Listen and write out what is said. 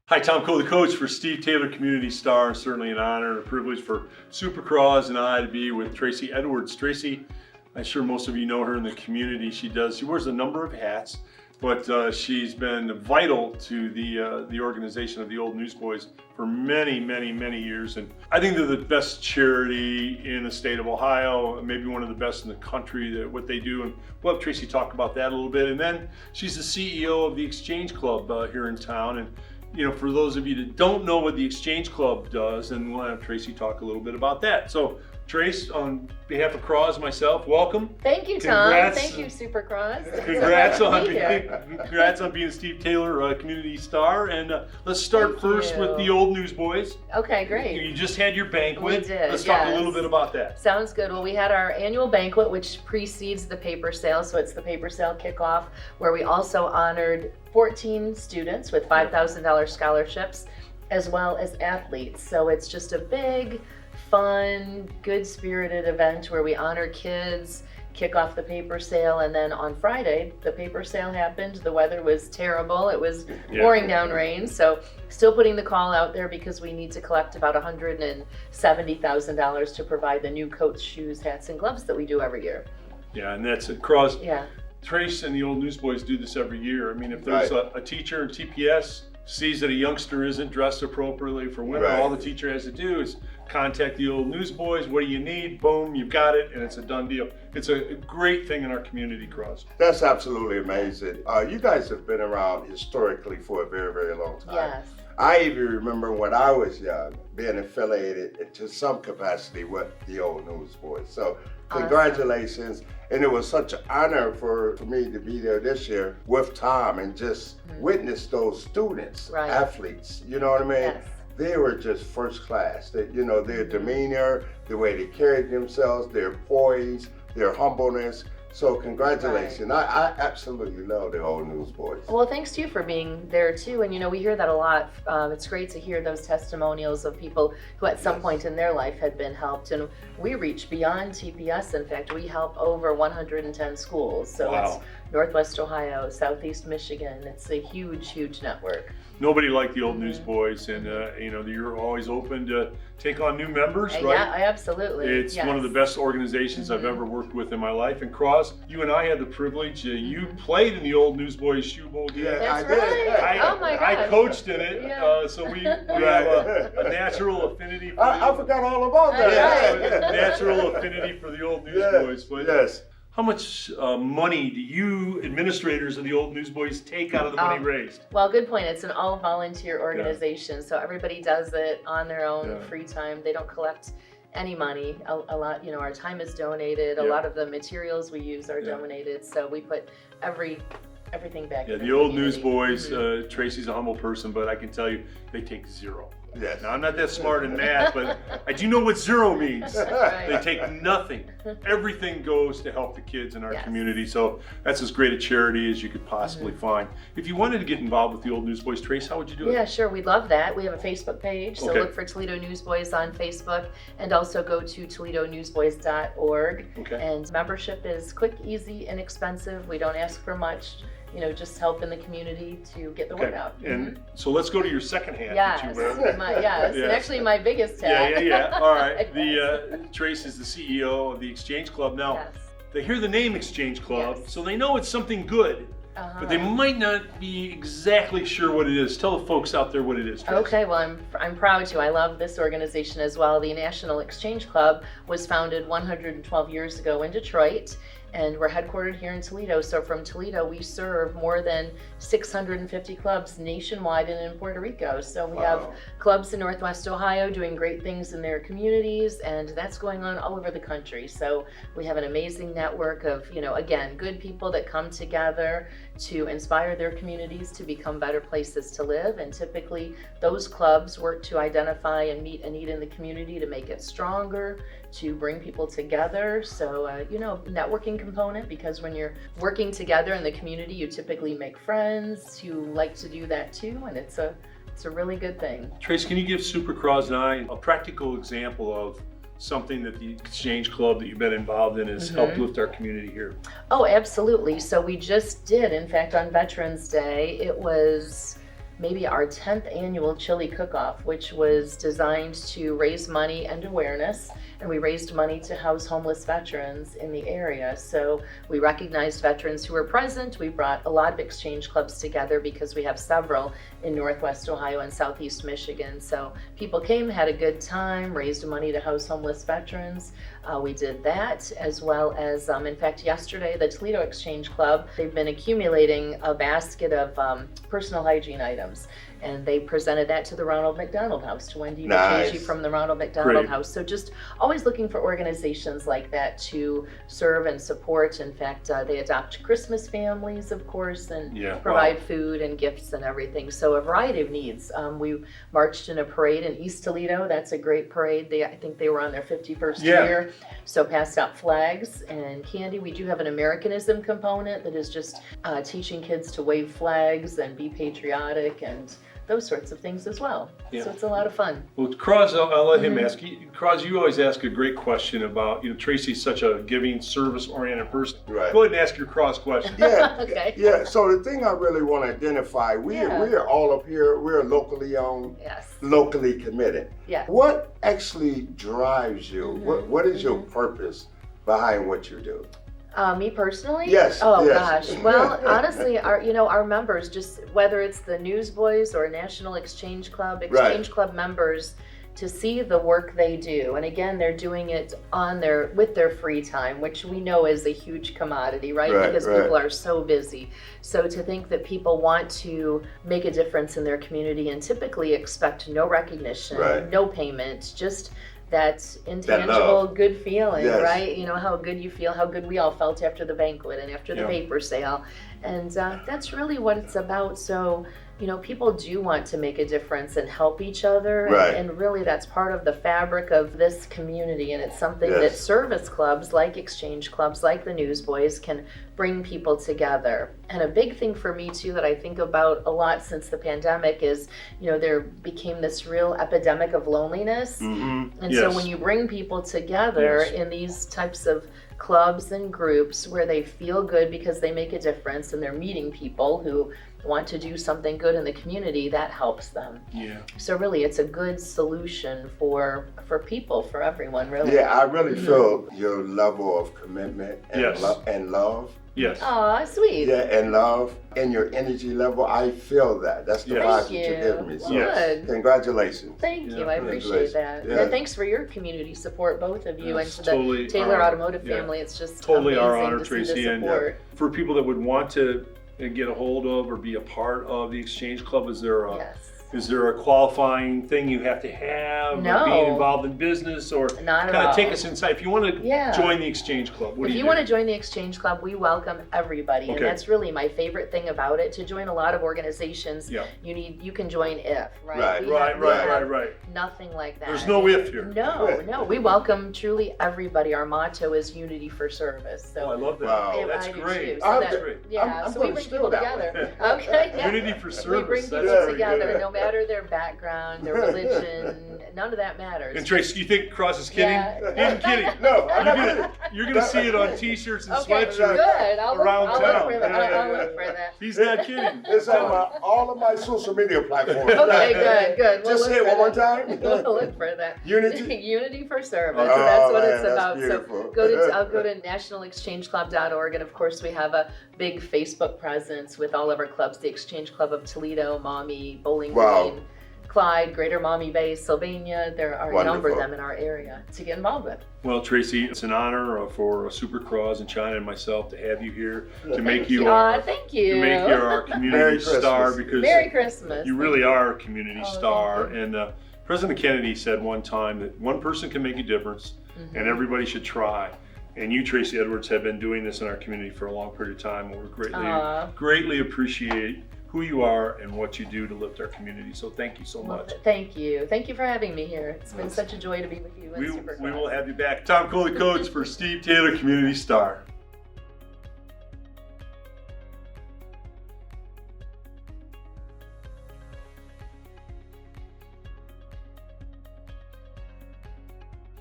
Hi, Tom Cole, the coach for Steve Taylor Community Star. Certainly an honor and a privilege for Supercross and I to be with Tracey Edwards. Tracey, I'm sure most of you know her in the community. She wears a number of hats, but she's been vital to the organization of the old Newsboys for many, many, many years. And I think they're the best charity in the state of Ohio, maybe one of the best in the country, what they do. And we'll have Tracey talk about that a little bit. And then she's the CEO of the Exchange Club here in town. And you know, for those of you that don't know what the Exchange Club does, and we'll have Tracey talk a little bit about that. So, Trace, on behalf of Cross, myself, welcome. Thank you, Tom. Thank you, Supercross. Congrats on being Steve Taylor Community Star. And let's start first with the old Newsboys. Okay, great. You just had your banquet. We did. Let's talk a little bit about that. Sounds good. Well, we had our annual banquet, which precedes the paper sale. So it's the paper sale kickoff, where we also honored 14 students with $5,000 scholarships, as well as athletes. So it's just a big, fun, good-spirited event where we honor kids, kick off the paper sale, and then on Friday, the paper sale happened. The weather was terrible. It was pouring down rain. So still putting the call out there because we need to collect about $170,000 to provide the new coats, shoes, hats, and gloves that we do every year. Yeah, and that's across. Yeah. Trace and the old Newsboys do this every year. I mean, if there's a teacher in TPS sees that a youngster isn't dressed appropriately for winter, all the teacher has to do is contact the old Newsboys. What do you need? Boom, you've got it, and it's a done deal. It's a great thing in our community, Cross. That's absolutely amazing. You guys have been around historically for a very, very long time. Yes. I even remember when I was young being affiliated to some capacity with the old Newsboys. So congratulations. And it was such an honor for me to be there this year with Tom and just witness those students, athletes, you know what I mean? Yes. They were just first class. Their demeanor, the way they carried themselves, their poise, their humbleness. So congratulations. I absolutely love the old Newsboys. Well, thanks to you for being there too. And we hear that a lot. It's great to hear those testimonials of people who at some point in their life had been helped. And we reach beyond TPS. In fact, we help over 110 schools. So it's Northwest Ohio, Southeast Michigan. It's a huge, huge network. Nobody like the old Newsboys, and you're always open to take on new members, right? Yeah, absolutely. It's one of the best organizations I've ever worked with in my life. And Cross, you and I had the privilege. You played in the old Newsboys Shoe Bowl game. Yeah, That's I did. right. Oh my gosh. I coached in it, so we have a natural affinity. For I forgot all about that. A natural affinity for the old Newsboys. But how much money do you administrators of the old Newsboys take out of the money raised? Well, good point. It's an all-volunteer organization, so everybody does it on their own free time. They don't collect any money. A lot, our time is donated. A lot of the materials we use are donated, so we put everything back. Yeah, the old Newsboys. Tracy's a humble person, but I can tell you they take zero. Yes. Now, I'm not that smart in math, but I do know what zero means. They take nothing. Everything goes to help the kids in our community. So that's as great a charity as you could possibly find. If you wanted to get involved with the old Newsboys, Trace, how would you do it? Yeah, sure. We'd love that. We have a Facebook page. So look for Toledo Newsboys on Facebook, and also go to ToledoNewsBoys.org. And membership is quick, easy, inexpensive. We don't ask for much. Just help in the community to get the word out. And so let's go to your second hat that you wear. And actually my biggest hat. All right. Trace is the CEO of the Exchange Club. Now, they hear the name Exchange Club, so they know it's something good, but they might not be exactly sure what it is. Tell the folks out there what it is, Trace. Okay, well, I'm proud to. I love this organization as well. The National Exchange Club was founded 112 years ago in Detroit. And we're headquartered here in Toledo. So from Toledo, we serve more than 650 clubs nationwide and in Puerto Rico. So we have clubs in Northwest Ohio doing great things in their communities, and that's going on all over the country. So we have an amazing network of, again, good people that come together to inspire their communities to become better places to live. And typically those clubs work to identify and meet a need in the community to make it stronger, to bring people together. So, networking component, because when you're working together in the community, you typically make friends who like to do that too, and it's a really good thing. Trace, can you give Supercross and I a practical example of something that the Exchange Club that you've been involved in has helped lift our community here? Oh, absolutely. So we just did, in fact, on Veterans Day, it was maybe our 10th annual chili cook-off, which was designed to raise money and awareness. And we raised money to house homeless veterans in the area. So we recognized veterans who were present. We brought a lot of exchange clubs together because we have several in Northwest Ohio and Southeast Michigan. So people came, had a good time, raised money to house homeless veterans. We did that, as well as, in fact, yesterday, the Toledo Exchange Club, they've been accumulating a basket of personal hygiene items. And they presented that to the Ronald McDonald House, to Wendy Nice. from the Ronald McDonald Great. House. So just always looking for organizations like that to serve and support. In fact, they adopt Christmas families, of course, and provide food and gifts and everything. So a variety of needs. We marched in a parade in East Toledo. That's a great parade. I think they were on their 51st year. So passed out flags and candy. We do have an Americanism component that is just teaching kids to wave flags and be patriotic and those sorts of things as well. Yeah. So it's a lot of fun. Well, Cross, I'll let him ask. Cross, you always ask a great question about, Tracy's such a giving, service-oriented person. Right. Go ahead and ask your Cross question. Yeah. Okay. Yeah. So the thing I really want to identify, we are all up here. We're locally owned, Yes. locally committed. Yeah. What actually drives you? What is your purpose behind what you do? Me personally? Yes, Oh yes. gosh. Well, honestly, our members, just whether it's the Newsboys or National Exchange Club, Club members, to see the work they do, and again, they're doing it with their free time, which we know is a huge commodity, right? Because people are so busy. So to think that people want to make a difference in their community and typically expect no recognition, no payment, just that intangible good feeling, right? How good you feel, how good we all felt after the banquet and after the paper sale. And that's really what it's about. So, people do want to make a difference and help each other. And really that's part of the fabric of this community. And it's something that service clubs like exchange clubs, like the Newsboys, can bring people together. And a big thing for me too that I think about a lot since the pandemic is, there became this real epidemic of loneliness. And so when you bring people together in these types of clubs and groups where they feel good because they make a difference and they're meeting people who want to do something good in the community, that helps them. So really it's a good solution for people, for everyone, really. Yeah, I really feel your level of commitment and love. Yes. Aw, sweet. Yeah, and love and your energy level. I feel that. That's the vibe that you give me. So Good. Congratulations. Thank you. I appreciate that. Yeah. And thanks for your community support, both of you, and to totally the Taylor Automotive family. It's just totally amazing our honor, to Tracy. see the And support. for people that would want to get a hold of or be a part of the Exchange Club, is there a qualifying thing you have to have? No. Or being involved in business, or Not at kind all. of take us inside? If you want to join the Exchange Club, what do If you you do? want to join the Exchange Club, we welcome everybody, and that's really my favorite thing about it. To join a lot of organizations, you can join if, right? Right. Nothing like that. There's no if here. No, we welcome truly everybody. Our motto is unity for service. So I love that. Wow. That's I do great. too. So That's that- great. I'm so we gonna bring steal people that together. one. Okay. Yeah. Unity for We service. bring That's people very together, good. no matter their background, their religion, none of that matters. And Tracy, you think Cross is kidding? Yeah. He ain't kidding. No, I'm not kidding. You're gonna see it on T-shirts and Okay, sweatshirts good. I'll around look town. for that. I'll look for that. He's not kidding. It's on all of my social media platforms. Okay, good. We'll Just look say it for one more that. time. We'll look for that. Unity? Unity for service. Oh, That's what man, it's that's about. beautiful. So I'll go to nationalexchangeclub.org, and of course we have a big Facebook presence with all of our clubs: the Exchange Club of Toledo, Maumee, Bowling Green, Clyde, Greater Maumee Bay, Sylvania. There are a number of them in our area to get involved with. Well, Tracy, it's an honor for Supercross and China and myself to have you here to make Thank you you. our Thank you. to make you our community Merry star, Christmas. because Merry Christmas. you really are a community Oh, star. thank you. And President Kennedy said one time that one person can make a difference, and everybody should try. And you, Tracey Edwards, have been doing this in our community for a long period of time, and we're greatly appreciate who you are and what you do to lift our community. So thank you so much. Thank you. Thank you for having me here. It's been such a joy to be with you. We will have you back. Tom Coley Coates for Steve Taylor, Community Star.